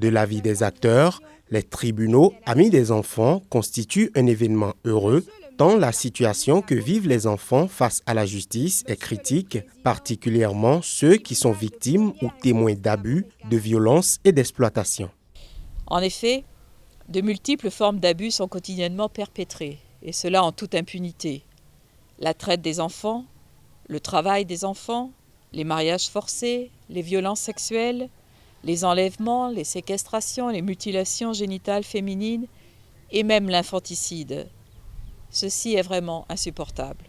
De l'avis des acteurs, les tribunaux amis des enfants constituent un événement heureux, tant la situation que vivent les enfants face à la justice est critique, particulièrement ceux qui sont victimes ou témoins d'abus, de violences et d'exploitation. En effet, de multiples formes d'abus sont quotidiennement perpétrées, et cela en toute impunité. La traite des enfants, le travail des enfants, les mariages forcés, les violences sexuelles, les enlèvements, les séquestrations, les mutilations génitales féminines et même l'infanticide. Ceci est vraiment insupportable.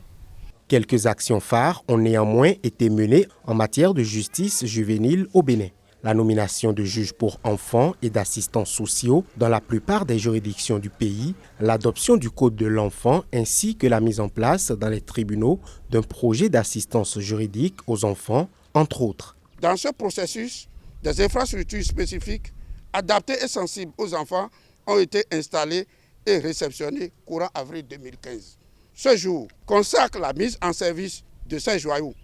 Quelques actions phares ont néanmoins été menées en matière de justice juvénile au Bénin. La nomination de juges pour enfants et d'assistants sociaux dans la plupart des juridictions du pays, l'adoption du Code de l'enfant ainsi que la mise en place dans les tribunaux d'un projet d'assistance juridique aux enfants, entre autres. Dans ce processus, des infrastructures spécifiques, adaptées et sensibles aux enfants ont été installées et réceptionnées courant avril 2015. Ce jour consacre la mise en service de ces joyaux,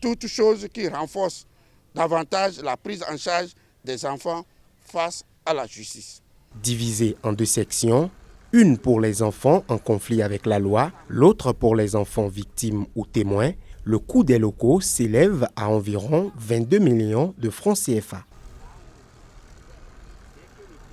toute chose qui renforce davantage la prise en charge des enfants face à la justice. Divisé en deux sections, une pour les enfants en conflit avec la loi, l'autre pour les enfants victimes ou témoins, le coût des locaux s'élève à environ 22 millions de francs CFA.